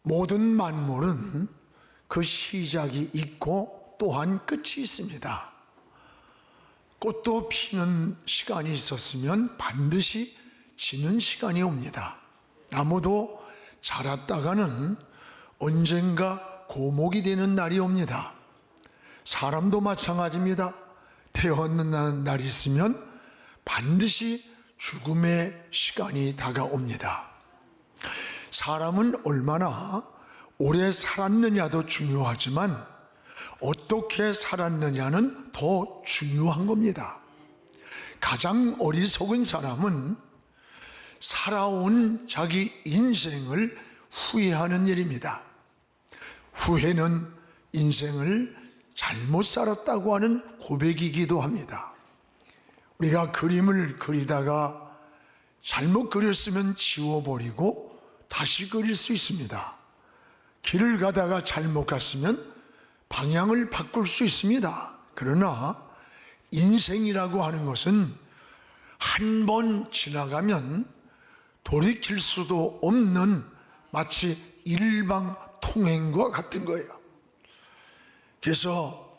모든 만물은 그 시작이 있고 또한 끝이 있습니다. 꽃도 피는 시간이 있었으면 반드시 지는 시간이 옵니다. 나무도 자랐다가는 언젠가 고목이 되는 날이 옵니다. 사람도 마찬가지입니다. 태어나는 날이 있으면 반드시 죽음의 시간이 다가옵니다. 사람은 얼마나 오래 살았느냐도 중요하지만 어떻게 살았느냐는 더 중요한 겁니다. 가장 어리석은 사람은 살아온 자기 인생을 후회하는 일입니다. 후회는 인생을 잘못 살았다고 하는 고백이기도 합니다. 우리가 그림을 그리다가 잘못 그렸으면 지워버리고 다시 그릴 수 있습니다. 길을 가다가 잘못 갔으면 방향을 바꿀 수 있습니다. 그러나 인생이라고 하는 것은 한 번 지나가면 돌이킬 수도 없는 마치 일방통행과 같은 거예요. 그래서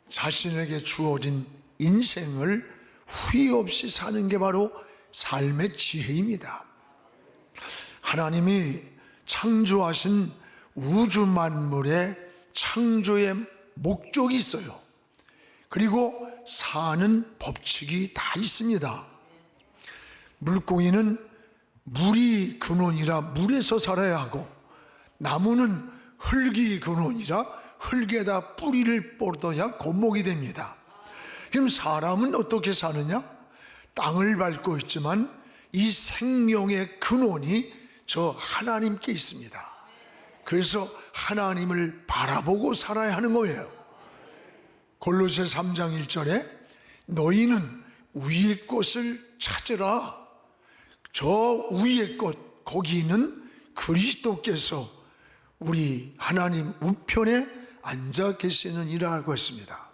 자신에게 주어진 인생을 후회 없이 사는 게 바로 삶의 지혜입니다. 하나님이 창조하신 우주 만물의 창조의 목적이 있어요. 그리고 사는 법칙이 다 있습니다. 물고기는 물이 근원이라 물에서 살아야 하고, 나무는 흙이 근원이라 흙에다 뿌리를 뻗어야 고목이 됩니다. 그럼 사람은 어떻게 사느냐? 땅을 밟고 있지만 이 생명의 근원이 저 하나님께 있습니다. 그래서 하나님을 바라보고 살아야 하는 거예요. 골로새 3장 1절에 너희는 위의 것을 찾으라. 저 위의 것, 거기는 그리스도께서 우리 하나님 우편에 앉아 계시느니라고 했습니다.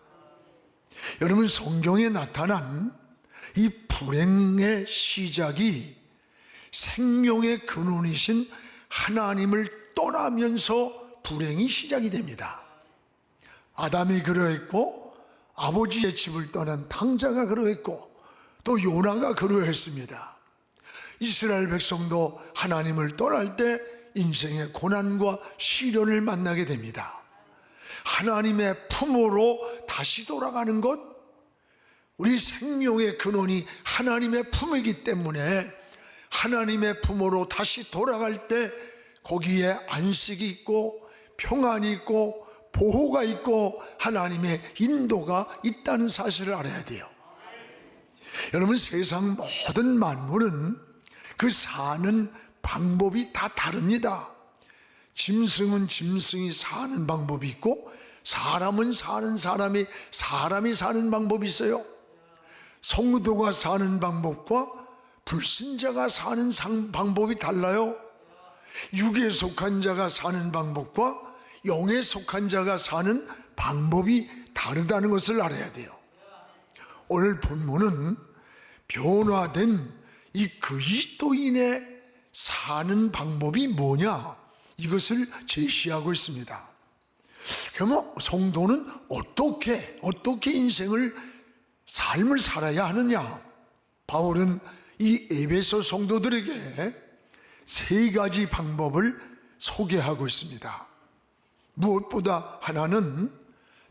여러분, 성경에 나타난 이 불행의 시작이 생명의 근원이신 하나님을 떠나면서 불행이 시작이 됩니다. 아담이 그러했고, 아버지의 집을 떠난 탕자가 그러했고, 또 요나가 그러했습니다. 이스라엘 백성도 하나님을 떠날 때 인생의 고난과 시련을 만나게 됩니다. 하나님의 품으로 다시 돌아가는 것, 우리 생명의 근원이 하나님의 품이기 때문에 하나님의 품으로 다시 돌아갈 때 거기에 안식이 있고 평안이 있고 보호가 있고 하나님의 인도가 있다는 사실을 알아야 돼요. 여러분, 세상 모든 만물은 그 사는 방법이 다 다릅니다. 짐승은 짐승이 사는 방법이 있고, 사람은 사람이 사는 방법이 있어요. 성도가 사는 방법과 불신자가 사는 방법이 달라요. 육에 속한 자가 사는 방법과 영에 속한 자가 사는 방법이 다르다는 것을 알아야 돼요. 오늘 본문은 변화된 이 그리스도인의 사는 방법이 뭐냐, 이것을 제시하고 있습니다. 그러면 성도는 어떻게 삶을 살아야 하느냐? 바울은 이 에베소 성도들에게 세 가지 방법을 소개하고 있습니다. 무엇보다 하나는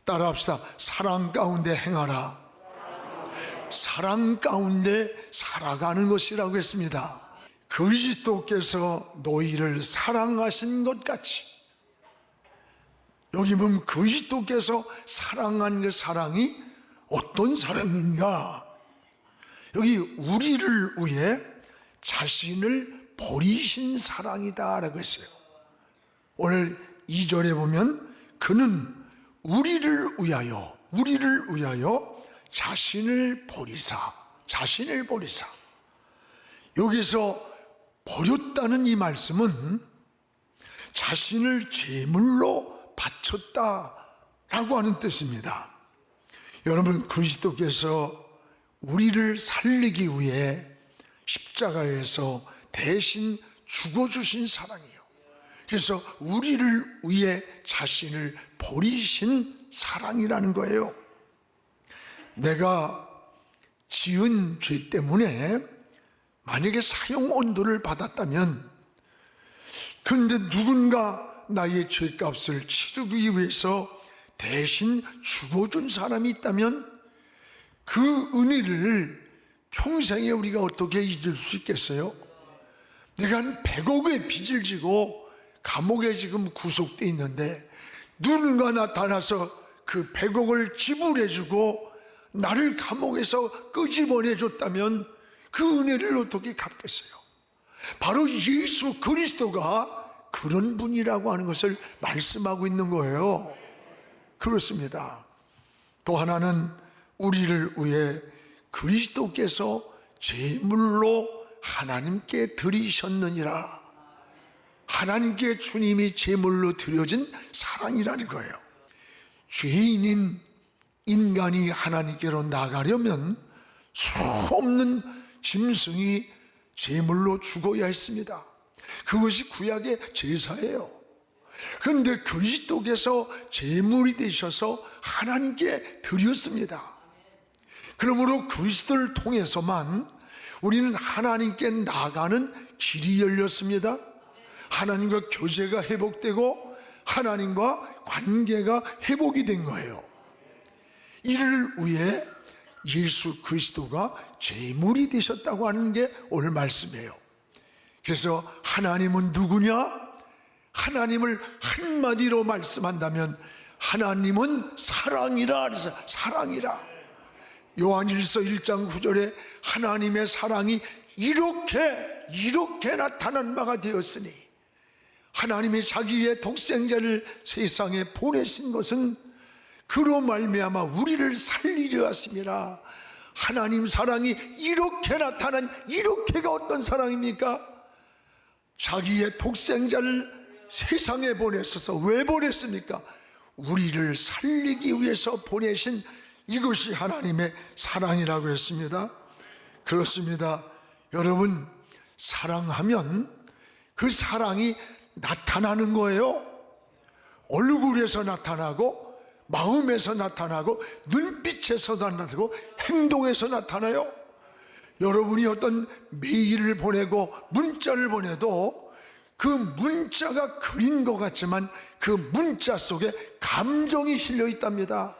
따라합시다. 사랑 가운데 행하라. 사랑 가운데 살아가는 것이라고 했습니다. 그리스도께서 너희를 사랑하신 것 같이, 여기 보면 그리스도께서 사랑한 그 사랑이 어떤 사랑인가? 여기 우리를 위해 자신을 버리신 사랑이다라고 했어요. 오늘 2절에 보면 그는 우리를 위하여 자신을 버리사. 여기서 버렸다는 이 말씀은 자신을 제물로 바쳤다라고 하는 뜻입니다. 여러분, 그리스도께서 우리를 살리기 위해 십자가에서 대신 죽어주신 사랑이에요. 그래서 우리를 위해 자신을 버리신 사랑이라는 거예요. 내가 지은 죄 때문에 만약에 사형 온도를 받았다면, 그런데 누군가 나의 죄값을 치르기 위해서 대신 죽어준 사람이 있다면 그 은혜를 평생에 우리가 어떻게 잊을 수 있겠어요? 내가 한 100억의 빚을 지고 감옥에 지금 구속되어 있는데 누군가 나타나서 그 100억을 지불해주고 나를 감옥에서 끄집어내줬다면 그 은혜를 어떻게 갚겠어요? 바로 예수 그리스도가 그런 분이라고 하는 것을 말씀하고 있는 거예요. 그렇습니다. 또 하나는 우리를 위해 그리스도께서 제물로 하나님께 드리셨느니라. 하나님께 주님이 제물로 드려진 사랑이라는 거예요. 죄인인 인간이 하나님께로 나가려면 수없는 짐승이 제물로 죽어야 했습니다. 그것이 구약의 제사예요. 그런데 그리스도께서 제물이 되셔서 하나님께 드렸습니다. 그러므로 그리스도를 통해서만 우리는 하나님께 나가는 길이 열렸습니다. 하나님과 교제가 회복되고 하나님과 관계가 회복이 된 거예요. 이를 위해 예수 그리스도가 제물이 되셨다고 하는 게 오늘 말씀이에요. 그래서 하나님은 누구냐? 하나님을 한마디로 말씀한다면 하나님은 사랑이라. 그래서 사랑이라. 요한일서 1장 9절에 하나님의 사랑이 이렇게 나타난 바가 되었으니, 하나님이 자기의 독생자를 세상에 보내신 것은 그로 말미암아 우리를 살리려 하심이라. 하나님 사랑이 이렇게 나타난, 이렇게가 어떤 사랑입니까? 자기의 독생자를 세상에 보내셔서 왜 보냈습니까? 우리를 살리기 위해서 보내신, 이것이 하나님의 사랑이라고 했습니다. 그렇습니다. 여러분, 사랑하면 그 사랑이 나타나는 거예요. 얼굴에서 나타나고 마음에서 나타나고 눈빛에서 나타나고 행동에서 나타나요. 여러분이 어떤 메일을 보내고 문자를 보내도 그 문자가 그린 것 같지만 그 문자 속에 감정이 실려 있답니다.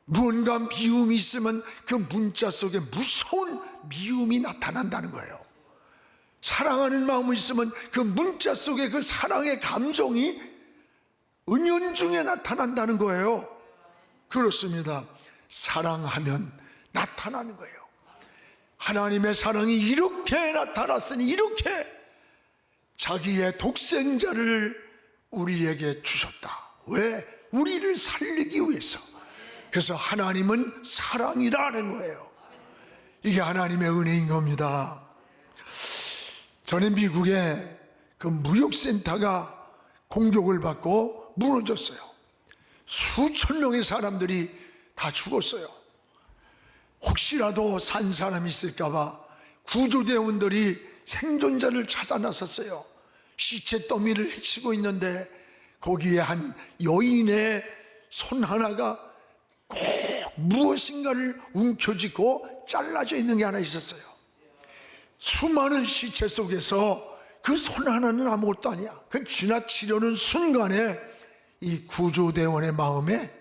무언가 미움이 있으면 그 문자 속에 무서운 미움이 나타난다는 거예요. 사랑하는 마음이 있으면 그 문자 속에 그 사랑의 감정이 은연중에 나타난다는 거예요. 그렇습니다. 사랑하면 나타나는 거예요. 하나님의 사랑이 이렇게 나타났으니, 이렇게 자기의 독생자를 우리에게 주셨다. 왜? 우리를 살리기 위해서. 그래서 하나님은 사랑이라는 거예요. 이게 하나님의 은혜인 겁니다. 전에 미국에 그 무역센터가 공격을 받고 무너졌어요. 수천 명의 사람들이 다 죽었어요. 혹시라도 산 사람이 있을까봐 구조대원들이 생존자를 찾아 나섰어요. 시체 더미를 헤치고 있는데 거기에 한 여인의 손 하나가 꼭 무엇인가를 움켜쥐고 잘라져 있는 게 하나 있었어요. 수많은 시체 속에서 그 손 하나는 아무것도 아니야. 그 지나치려는 순간에 이 구조대원의 마음에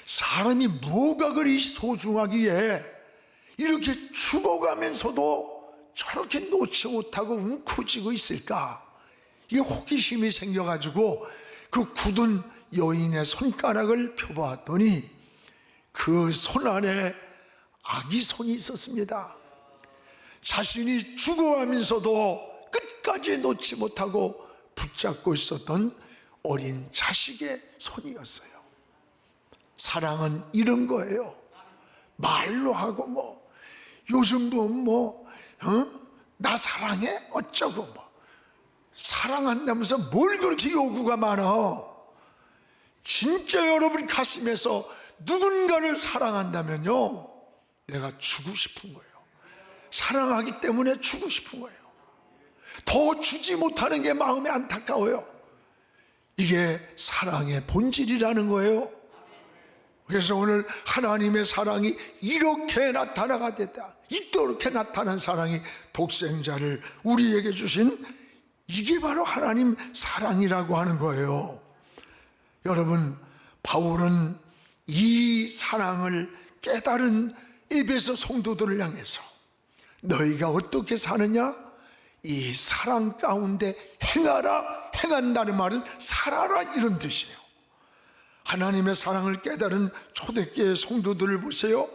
사람이 뭐가 그리 소중하기에 이렇게 죽어가면서도 저렇게 놓지 못하고 움켜쥐고 있을까? 이게 호기심이 생겨가지고 그 굳은 여인의 손가락을 펴보았더니 그 손 안에 아기 손이 있었습니다. 자신이 죽어가면서도 끝까지 놓지 못하고 붙잡고 있었던 어린 자식의 손이었어요. 사랑은 이런 거예요. 말로 하고 요즘 나 사랑해? 어쩌고 사랑한다면서 뭘 그렇게 요구가 많아? 진짜 여러분 가슴에서 누군가를 사랑한다면요, 내가 주고 싶은 거예요. 사랑하기 때문에 주고 싶은 거예요. 더 주지 못하는 게 마음이 안타까워요. 이게 사랑의 본질이라는 거예요. 그래서 오늘 하나님의 사랑이 이렇게 나타나가 됐다, 이렇게 나타난 사랑이 독생자를 우리에게 주신, 이게 바로 하나님 사랑이라고 하는 거예요. 여러분, 바울은 이 사랑을 깨달은 에베소 성도들을 향해서 너희가 어떻게 사느냐, 이 사랑 가운데 행하라, 행한다는 말은 살아라, 이런 뜻이에요. 하나님의 사랑을 깨달은 초대교회 성도들을 보세요.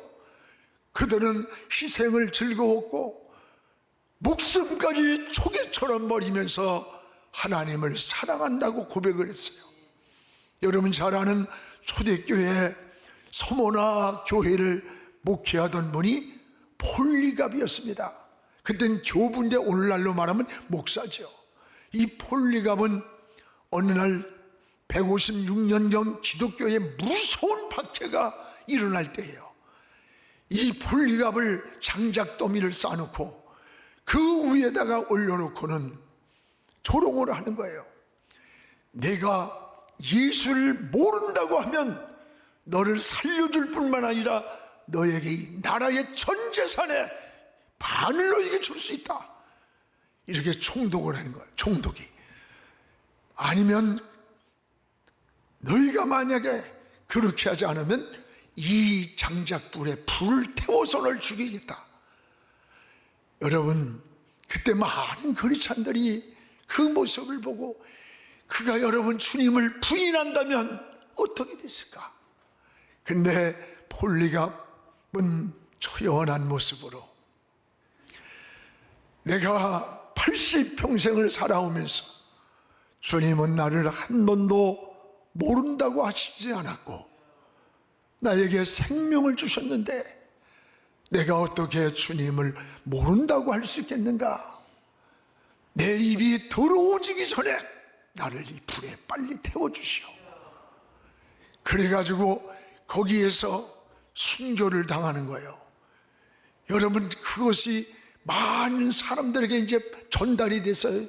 그들은 희생을 즐거웠고 목숨까지 초계처럼 버리면서 하나님을 사랑한다고 고백을 했어요. 여러분 잘 아는 초대교회 서모나 교회를 목회하던 분이 폴리갑이었습니다. 그땐 교부인데 오늘날로 말하면 목사죠. 이 폴리갑은 어느 날 156년경 기독교에 무서운 박해가 일어날 때예요. 이 폴리갑을 장작더미를 쌓아놓고 그 위에다가 올려놓고는 조롱을 하는 거예요. 내가 예수를 모른다고 하면 너를 살려줄 뿐만 아니라 너에게 이 나라의 전 재산의 반을 너에게 줄 수 있다, 이렇게 총독을 하는 거예요. 총독이. 아니면 너희가 만약에 그렇게 하지 않으면 이 장작불에 불을 태워서 널 죽이겠다. 여러분, 그때 많은 그리스도인들이 그 모습을 보고 그가 여러분 주님을 부인한다면 어떻게 됐을까? 근데 폴리갑은 초연한 모습으로, 내가 80평생을 살아오면서 주님은 나를 한 번도 모른다고 하시지 않았고 나에게 생명을 주셨는데 내가 어떻게 주님을 모른다고 할 수 있겠는가? 내 입이 더러워지기 전에 나를 이 불에 빨리 태워주시오. 그래가지고 거기에서 순교를 당하는 거예요. 여러분, 그것이 많은 사람들에게 이제 전달이 됐어요.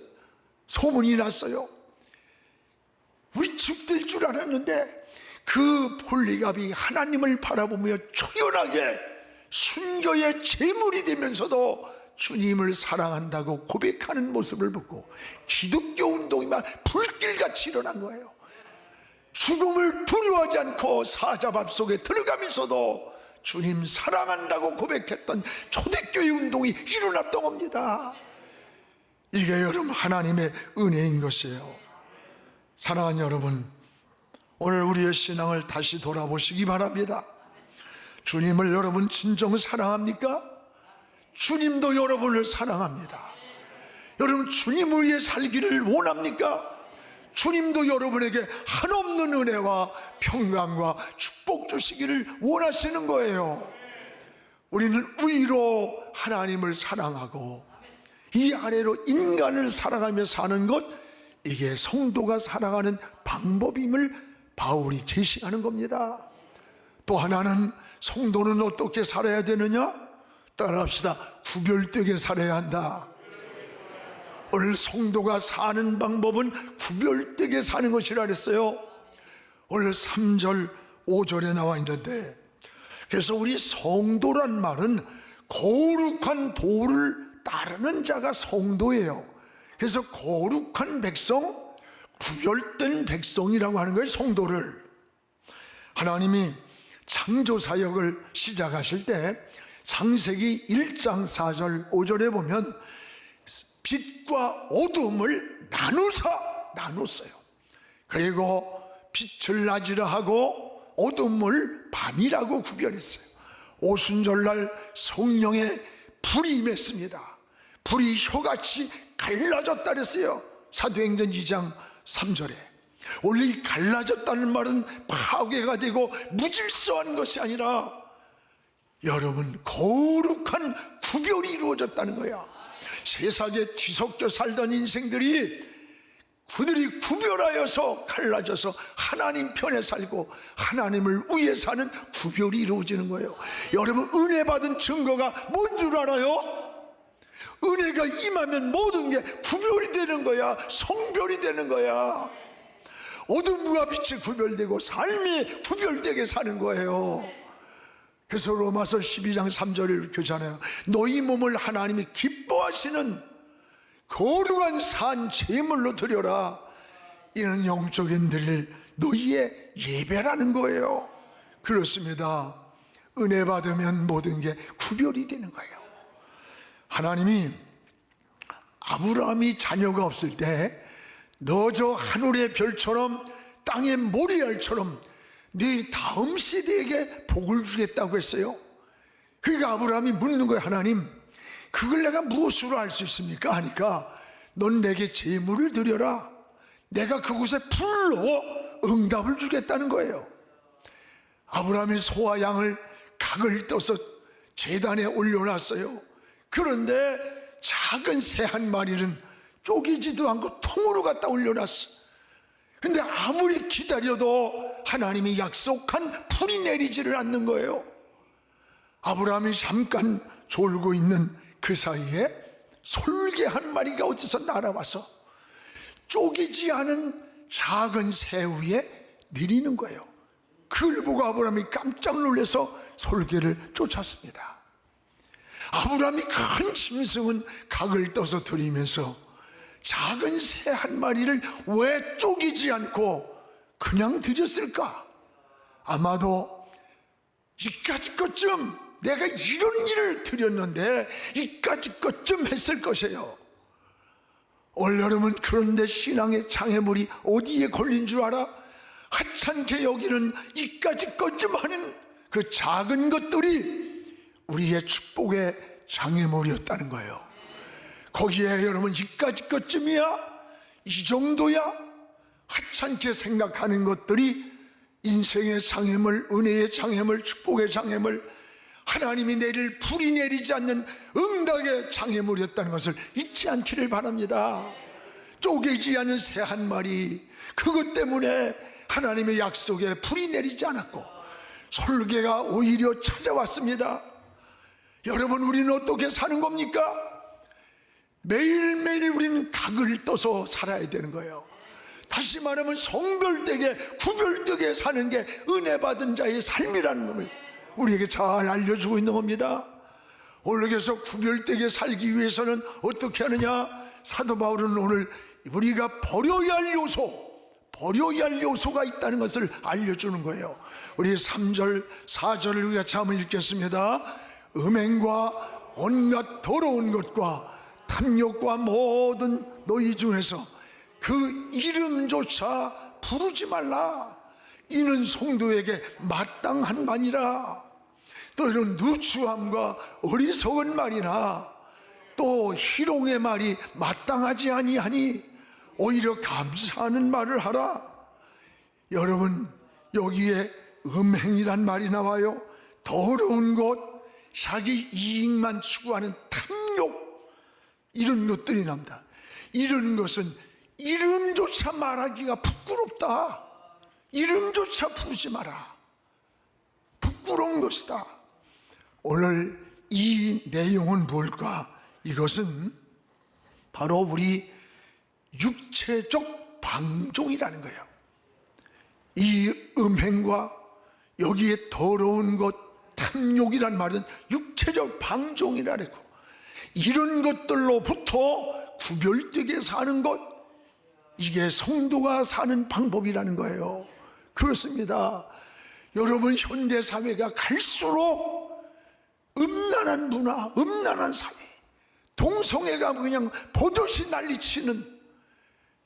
소문이 났어요. 위축될 줄 알았는데 그 폴리갑이 하나님을 바라보며 초연하게 순교의 제물이 되면서도 주님을 사랑한다고 고백하는 모습을 보고 기독교 운동이 막 불길같이 일어난 거예요. 죽음을 두려워하지 않고 사자밥 속에 들어가면서도 주님 사랑한다고 고백했던 초대교회 운동이 일어났던 겁니다. 이게 여러분 하나님의 은혜인 것이에요. 사랑하는 여러분, 오늘 우리의 신앙을 다시 돌아보시기 바랍니다. 주님을 여러분 진정 사랑합니까? 주님도 여러분을 사랑합니다. 여러분 주님을 위해 살기를 원합니까? 주님도 여러분에게 한없는 은혜와 평강과 축복 주시기를 원하시는 거예요. 우리는 의로 하나님을 사랑하고 이 아래로 인간을 사랑하며 사는 것, 이게 성도가 살아가는 방법임을 바울이 제시하는 겁니다. 또 하나는 성도는 어떻게 살아야 되느냐? 따라합시다. 구별되게 살아야 한다. 오늘 성도가 사는 방법은 구별되게 사는 것이라 그랬어요. 오늘 3절 5절에 나와 있는데, 그래서 우리 성도란 말은 거룩한 도를 따르는 자가 성도예요. 그래서 거룩한 백성, 구별된 백성이라고 하는 거예요. 성도를 하나님이 창조사역을 시작하실 때 창세기 1장 4절 5절에 보면 빛과 어둠을 나눴어요. 그리고 빛을 낮이라 하고 어둠을 밤이라고 구별했어요. 오순절날 성령의 불이 임했습니다. 불이 혀같이 갈라졌다 그랬어요. 사도행전 2장 3절에. 원래 이 갈라졌다는 말은 파괴가 되고 무질서한 것이 아니라 여러분 거룩한 구별이 이루어졌다는 거야. 세상에 뒤섞여 살던 인생들이 그들이 구별하여서 갈라져서 하나님 편에 살고 하나님을 위해 사는 구별이 이루어지는 거예요. 여러분 은혜 받은 증거가 뭔 줄 알아요? 은혜가 임하면 모든 게 구별이 되는 거야. 성별이 되는 거야. 어둠과 빛이 구별되고 삶이 구별되게 사는 거예요. 그래서 로마서 12장 3절을 이렇게 하잖아요. 너희 몸을 하나님이 기뻐하시는 거룩한 산 제물로 드려라. 이는 영적인 드릴 너희의 예배라는 거예요. 그렇습니다. 은혜 받으면 모든 게 구별이 되는 거예요. 하나님이 아브라함이 자녀가 없을 때 너 저 하늘의 별처럼 땅의 모래알처럼 네 다음 세대에게 복을 주겠다고 했어요. 그러니까 아브라함이 묻는 거예요. 하나님, 그걸 내가 무엇으로 알 수 있습니까? 하니까 넌 내게 제물을 드려라. 내가 그곳에 풀로 응답을 주겠다는 거예요. 아브라함이 소와 양을 각을 떠서 제단에 올려놨어요. 그런데 작은 새 한 마리는 쪼개지도 않고 통으로 갖다 올려놨어. 근데 아무리 기다려도 하나님이 약속한 풀이 내리지를 않는 거예요. 아브라함이 잠깐 졸고 있는 그 사이에 솔개 한 마리가 어디서 날아와서 쪼개지 않은 작은 새 위에 내리는 거예요. 그걸 보고 아브라함이 깜짝 놀라서 솔개를 쫓았습니다. 아브라함이 큰 짐승은 각을 떠서 드리면서 작은 새 한 마리를 왜 쪼개지 않고 그냥 드렸을까? 아마도 이까짓 것쯤 내가 이런 일을 드렸는데 이까짓 것쯤 했을 것이에요. 올여름은 그런데 신앙의 장애물이 어디에 걸린 줄 알아? 하찮게 여기는 이까짓 것쯤 하는 그 작은 것들이 우리의 축복의 장애물이었다는 거예요. 거기에 여러분 이까짓 것쯤이야? 이 정도야? 하찮게 생각하는 것들이 인생의 장애물, 은혜의 장애물, 축복의 장애물, 하나님이 내릴 불이 내리지 않는 응답의 장애물이었다는 것을 잊지 않기를 바랍니다. 쪼개지 않은 새 한 마리, 그것 때문에 하나님의 약속에 불이 내리지 않았고 솔개가 오히려 찾아왔습니다. 여러분, 우리는 어떻게 사는 겁니까? 매일매일 우리는 각을 떠서 살아야 되는 거예요. 다시 말하면 성별되게 구별되게 사는 게 은혜 받은 자의 삶이라는 것을 우리에게 잘 알려주고 있는 겁니다. 오늘에서 구별되게 살기 위해서는 어떻게 하느냐? 사도 바울은 오늘 우리가 버려야 할 요소가 있다는 것을 알려주는 거예요. 우리 3절 4절을 우리가 한번 읽겠습니다. 음행과 온갖 더러운 것과 탐욕과 모든 너희 중에서 그 이름조차 부르지 말라. 이는 성도에게 마땅한 바니라. 또 이런 누추함과 어리석은 말이나 또 희롱의 말이 마땅하지 아니하니 오히려 감사하는 말을 하라. 여러분, 여기에 음행이란 말이 나와요. 더러운 것, 자기 이익만 추구하는 탐욕, 이런 것들이 납니다. 이런 것은 이름조차 말하기가 부끄럽다. 이름조차 부르지 마라. 부끄러운 것이다. 오늘 이 내용은 뭘까? 이것은 바로 우리 육체적 방종이라는 거예요. 이 음행과 여기에 더러운 것, 탐욕이란 말은 육체적 방종이라고. 이런 것들로부터 구별되게 사는 것, 이게 성도가 사는 방법이라는 거예요. 그렇습니다. 여러분, 현대사회가 갈수록 음란한 문화, 음란한 사회, 동성애가 그냥 버젓이 난리치는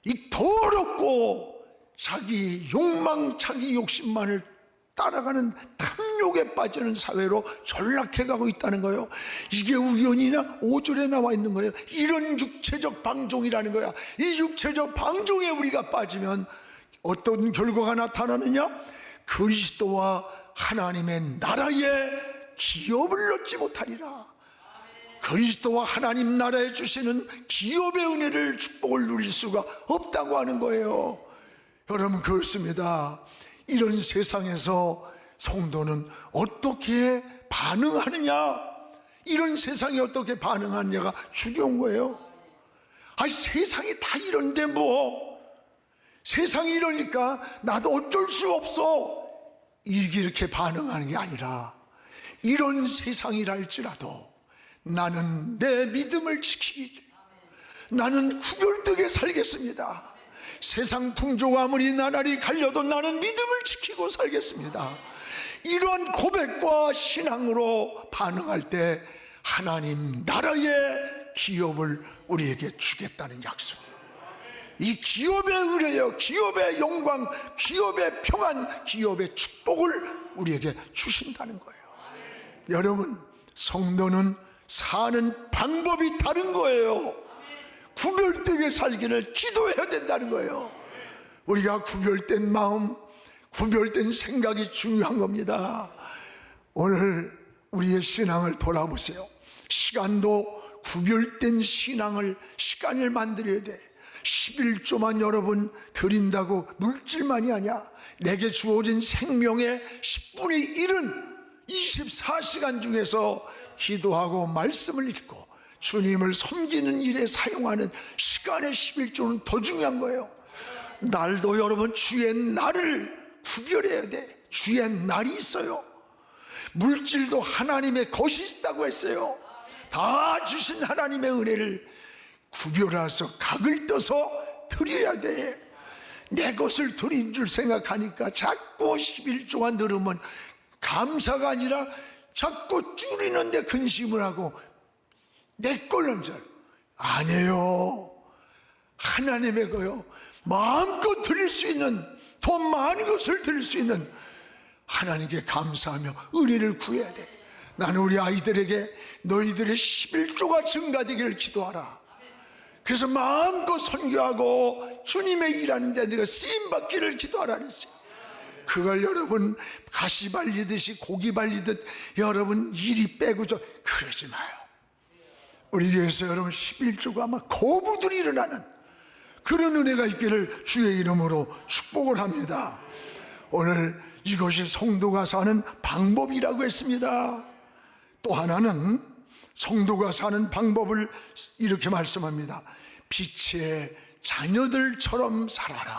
이 더럽고 자기 욕망, 자기 욕심만을 따라가는 탐욕에 빠지는 사회로 전락해가고 있다는 거예요. 이게 우연이나 5절에 나와 있는 거예요. 이런 육체적 방종이라는 거야. 이 육체적 방종에 우리가 빠지면 어떤 결과가 나타나느냐? 그리스도와 하나님의 나라에 기업을 얻지 못하리라. 그리스도와 하나님 나라에 주시는 기업의 은혜를, 축복을 누릴 수가 없다고 하는 거예요. 여러분, 그렇습니다. 이런 세상에서 성도는 어떻게 반응하느냐? 이런 세상이 어떻게 반응하느냐가 중요한 거예요. 아니, 세상이 다 이런데 뭐, 세상이 이러니까 나도 어쩔 수 없어, 이렇게 반응하는 게 아니라, 이런 세상이라 할지라도 나는 내 믿음을 지키기, 나는 구별되게 살겠습니다. 세상 풍조가 아무리 나날이 갈려도 나는 믿음을 지키고 살겠습니다. 이런 고백과 신앙으로 반응할 때 하나님 나라의 기업을 우리에게 주겠다는 약속이에요. 이 기업의 은혜요, 기업의 영광, 기업의 평안, 기업의 축복을 우리에게 주신다는 거예요. 여러분, 성도는 사는 방법이 다른 거예요. 구별되게 살기를 기도해야 된다는 거예요. 우리가 구별된 마음, 구별된 생각이 중요한 겁니다. 오늘 우리의 신앙을 돌아보세요. 시간도 구별된 시간을 만들어야 돼. 11조만 여러분 드린다고 물질만이 아니야. 내게 주어진 생명의 10분의 1은 24시간 중에서 기도하고 말씀을 읽고 주님을 섬기는 일에 사용하는 시간의 11조는 더 중요한 거예요. 날도 여러분 주의 날을 구별해야 돼. 주의 날이 있어요. 물질도 하나님의 것이 있다고 했어요. 다 주신 하나님의 은혜를 구별해서 각을 떠서 드려야 돼. 내 것을 드린 줄 생각하니까 자꾸 11조가 늘으면 감사가 아니라 자꾸 줄이는데 근심을 하고 내 걸는 줄 아니에요. 하나님의 거요. 마음껏 드릴 수 있는, 더 많은 것을 드릴 수 있는 하나님께 감사하며 은혜를 구해야 돼. 나는 우리 아이들에게 너희들의 11조가 증가되기를 기도하라. 그래서 마음껏 선교하고 주님의 일하는 데 네가 쓰임받기를 기도하라 그랬어요. 그걸 여러분 가시 발리듯이 고기 발리듯 여러분 이리 빼고 저 그러지 마요. 우리 위해서 여러분 11조가 아마 거부들이 일어나는 그런 은혜가 있기를 주의 이름으로 축복을 합니다. 오늘 이것이 성도가 사는 방법이라고 했습니다. 또 하나는 성도가 사는 방법을 이렇게 말씀합니다. 빛의 자녀들처럼 살아라.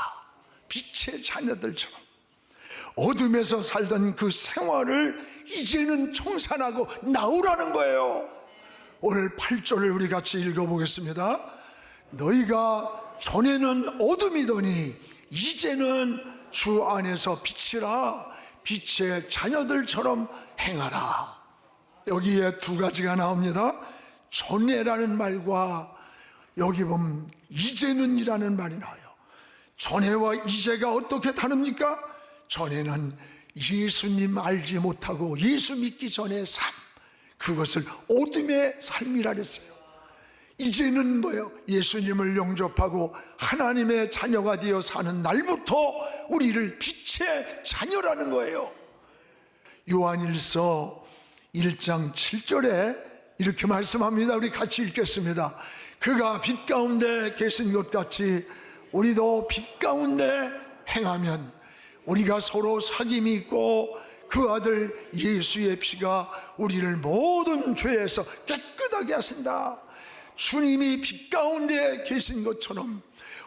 빛의 자녀들처럼. 어둠에서 살던 그 생활을 이제는 청산하고 나오라는 거예요. 오늘 8절을 우리 같이 읽어보겠습니다. 너희가 전에는 어둠이더니 이제는 주 안에서 빛이라. 빛의 자녀들처럼 행하라. 여기에 두 가지가 나옵니다. 전에라는 말과 여기 보면 이제는 이라는 말이 나와요. 전에와 이제가 어떻게 다릅니까? 전에는 예수님 알지 못하고 예수 믿기 전의 삶, 그것을 어둠의 삶이라 그랬어요. 이제는 뭐예요? 예수님을 영접하고 하나님의 자녀가 되어 사는 날부터 우리를 빛의 자녀라는 거예요. 요한일서 1장 7절에 이렇게 말씀합니다. 우리 같이 읽겠습니다. 그가 빛 가운데 계신 것 같이 우리도 빛 가운데 행하면 우리가 서로 사귐이 있고 그 아들 예수의 피가 우리를 모든 죄에서 깨끗하게 하신다. 주님이 빛 가운데 계신 것처럼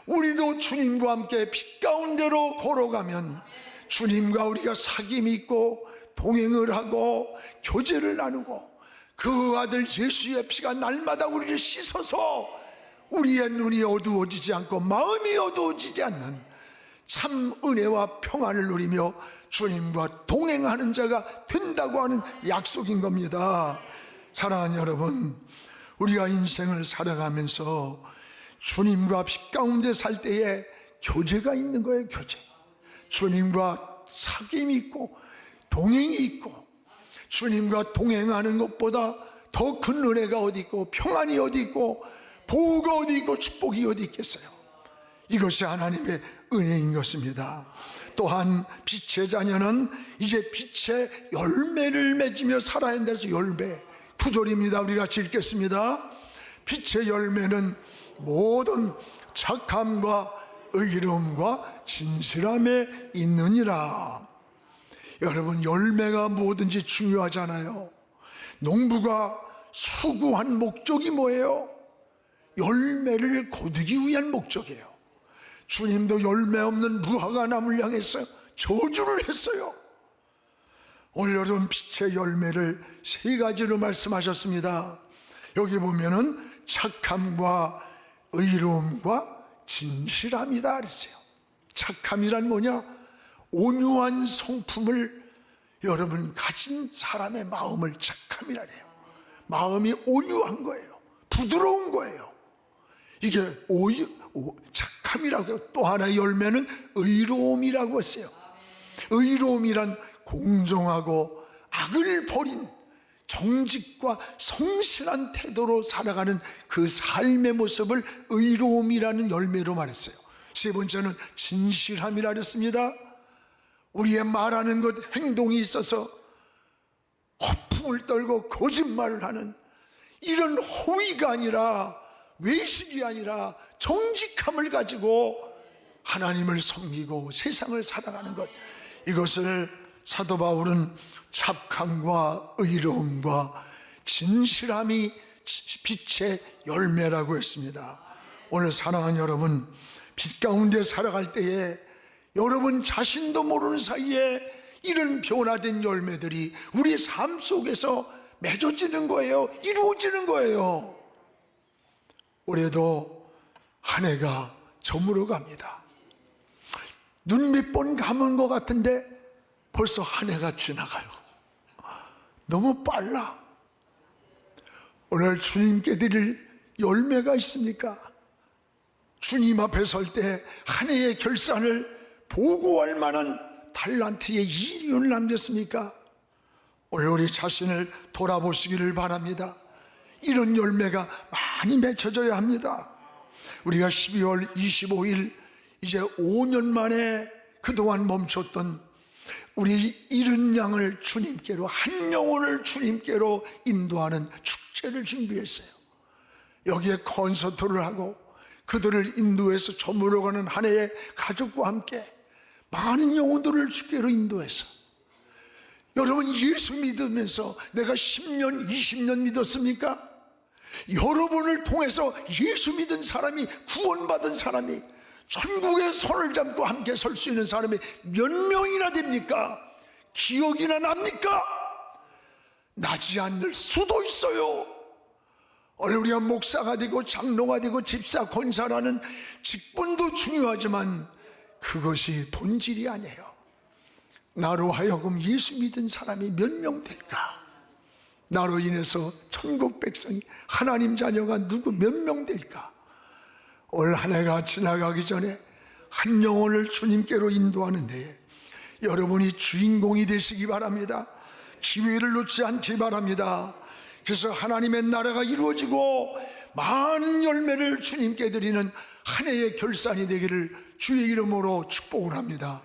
우리도 주님과 함께 빛 가운데로 걸어가면 주님과 우리가 사귐이 있고 동행을 하고 교제를 나누고 그 아들 예수의 피가 날마다 우리를 씻어서 우리의 눈이 어두워지지 않고 마음이 어두워지지 않는 참 은혜와 평안을 누리며 주님과 동행하는 자가 된다고 하는 약속인 겁니다. 사랑하는 여러분, 우리가 인생을 살아가면서 주님과 빛 가운데 살 때에 교제가 있는 거예요. 교제. 주님과 사귐이 있고 동행이 있고, 주님과 동행하는 것보다 더 큰 은혜가 어디 있고 평안이 어디 있고 보호가 어디 있고 축복이 어디 있겠어요. 이것이 하나님의 은혜인 것입니다. 또한 빛의 자녀는 이제 빛의 열매를 맺으며 살아야 한다 해서 열매 9절입니다. 우리 같이 읽겠습니다. 빛의 열매는 모든 착함과 의로움과 진실함에 있느니라. 여러분, 열매가 뭐든지 중요하잖아요. 농부가 수고한 목적이 뭐예요? 열매를 거두기 위한 목적이에요. 주님도 열매 없는 무화과 나무를 향해서 저주를 했어요. 올여름 빛의 열매를 세 가지로 말씀하셨습니다. 여기 보면은 착함과 의로움과 진실함이다 그랬어요. 착함이란 뭐냐? 온유한 성품을 여러분 가진 사람의 마음을 착함이라 해요. 마음이 온유한 거예요. 부드러운 거예요. 이게 착함이라고 해요. 또 하나의 열매는 의로움이라고 했어요. 의로움이란 공정하고 악을 버린 정직과 성실한 태도로 살아가는 그 삶의 모습을 의로움이라는 열매로 말했어요. 세 번째는 진실함이라 했습니다. 우리의 말하는 것, 행동이 있어서 허풍을 떨고 거짓말을 하는 이런 허위가 아니라, 외식이 아니라 정직함을 가지고 하나님을 섬기고 세상을 살아가는 것, 이것을 사도 바울은 착함과 의로움과 진실함이 빛의 열매라고 했습니다. 오늘 사랑하는 여러분, 빛 가운데 살아갈 때에 여러분 자신도 모르는 사이에 이런 변화된 열매들이 우리 삶 속에서 맺어지는 거예요. 이루어지는 거예요. 올해도 한 해가 저물어 갑니다. 눈 몇 번 감은 것 같은데 벌써 한 해가 지나가요. 너무 빨라. 오늘 주님께 드릴 열매가 있습니까? 주님 앞에 설 때 한 해의 결산을 보고할 만한 달란트의 이윤을 남겼습니까? 오늘 우리 자신을 돌아보시기를 바랍니다. 이런 열매가 많이 맺혀져야 합니다. 우리가 12월 25일 이제 5년 만에 그동안 멈췄던 우리 잃은 양을 주님께로, 한 영혼을 주님께로 인도하는 축제를 준비했어요. 여기에 콘서트를 하고 그들을 인도해서 저물어가는 한 해의 가족과 함께 많은 영혼들을 주께로 인도해서, 여러분 예수 믿으면서 내가 10년, 20년 믿었습니까? 여러분을 통해서 예수 믿은 사람이, 구원받은 사람이, 천국의 손을 잡고 함께 설 수 있는 사람이 몇 명이나 됩니까? 기억이나 납니까? 나지 않을 수도 있어요. 오늘 우리가 목사가 되고 장로가 되고 집사, 권사라는 직분도 중요하지만 그것이 본질이 아니에요. 나로 하여금 예수 믿은 사람이 몇 명 될까? 나로 인해서 천국 백성이, 하나님 자녀가 누구 몇 명 될까? 올 한 해가 지나가기 전에 한 영혼을 주님께로 인도하는데 여러분이 주인공이 되시기 바랍니다. 기회를 놓지 않기 바랍니다. 그래서 하나님의 나라가 이루어지고 많은 열매를 주님께 드리는 한 해의 결산이 되기를 주의 이름으로 축복을 합니다.